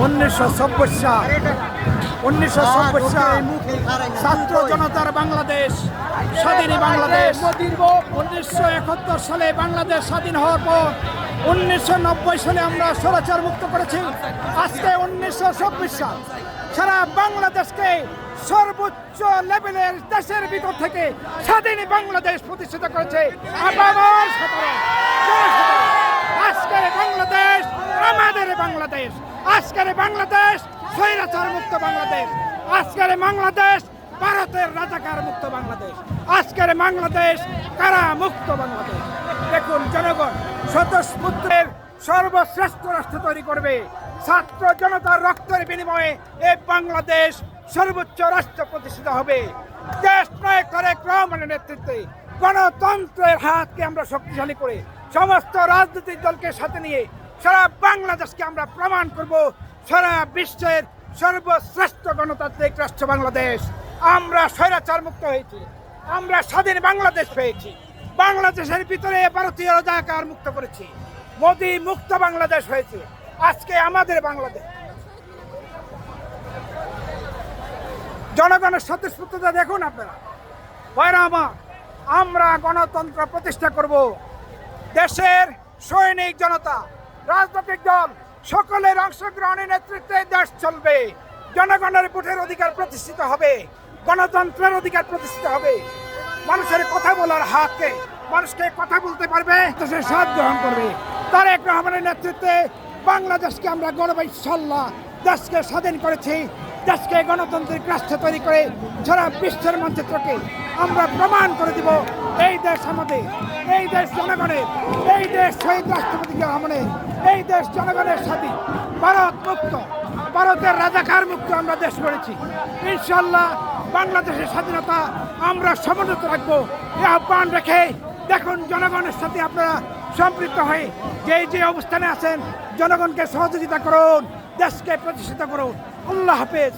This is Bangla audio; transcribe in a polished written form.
1990 সাল 1990 সাল ছাত্র জনতার বাংলাদেশ, স্বাধীন বাংলাদেশ। 1971 সালে বাংলাদেশ স্বাধীন হওয়ার পর 1990 সালে আমরা স্বৈরাচার মুক্ত করেছি। আজকে 1926 সাল সারা বাংলাদেশকে সর্বোচ্চ লেভেলের দেশের ভিতর থেকে স্বাধীন বাংলাদেশ প্রতিষ্ঠিত করেছে। আজকের বাংলাদেশ আমাদের বাংলাদেশ, আজকের বাংলাদেশ স্বৈরাচার মুক্ত বাংলাদেশ, আজকের বাংলাদেশ ভারতের রাজাকার মুক্ত বাংলাদেশ, আজকের বাংলাদেশ কারা মুক্ত বাংলাদেশ। দেখুন, জনগণ স্বতঃস্ফূর্তের সর্বশ্রেষ্ঠ রাষ্ট্র তৈরি করবে। ছাত্র জনতার রক্তের বিনিময়ে এই বাংলাদেশ সর্বোচ্চ রাষ্ট্র প্রতিষ্ঠিত হবে। দেশ নায়ক তারেক রহমানের নেতৃত্বে গণতন্ত্রের হাতকে আমরা শক্তিশালী করে সমস্ত রাজনৈতিক দলকে সাথে নিয়ে সারা বাংলাদেশকে আমরা প্রমাণ করব সারা বিশ্বের সর্বশ্রেষ্ঠ গণতান্ত্রিক রাষ্ট্র বাংলাদেশ। আমরা স্বৈরাচার মুক্ত হয়েছি, আমরা স্বাধীন বাংলাদেশ পেয়েছি। বাংলাদেশের ভিতরে ভারতীয় রাজাকার মুক্ত করেছি, মোদি মুক্ত বাংলাদেশ হয়েছে। আজকে আমাদের বাংলাদেশ। জনগণের স্বতঃস্ফূর্ততা দেখুন আপনারা। ভাইরা আমার, আমরা গণতন্ত্র প্রতিষ্ঠা করব। দেশের সৈনিক জনতা, রাজনৈতিক দল সকলের অংশগ্রহণের নেতৃত্বে দেশ চলবে। জনগণের ভোটের অধিকার প্রতিষ্ঠিত হবে, গণতন্ত্রের অধিকার প্রতিষ্ঠিত হবে। মানুষের কথা বলার হাককে, মানুষকে কথা বলতে পারবে, দেশের স্বাদ গ্রহণ করবে। তারেক রহমানের নেতৃত্বে বাংলাদেশকে আমরা গর্ব ইনশাআল্লাহ দেশকে স্বাধীন করেছি। দেশকে গণতান্ত্রিক রাষ্ট্র তৈরি করে সারা বিশ্বের মানচিত্রকে আমরা প্রমাণ করে দিব এই দেশ আমাদের, এই দেশ জনগণের, এই দেশ শহীদ রাষ্ট্রপতি রহমানের, এই দেশ জনগণের স্বাধীন, ভারত মুক্ত, ভারতের রাজাকার মুক্ত আমরা দেশ করেছি। ইনশাআল্লাহ বাংলাদেশের স্বাধীনতা আমরা সমুন্নত রাখবো। এই আহ্বান রেখে দেখুন, জনগণের সাথে আপনারা সম্পৃক্ত হয়ে যে অবস্থানে আছেন জনগণকে সহযোগিতা করুন, দেশকে প্রতিষ্ঠিত করুন। আল্লাহ হাফেজ।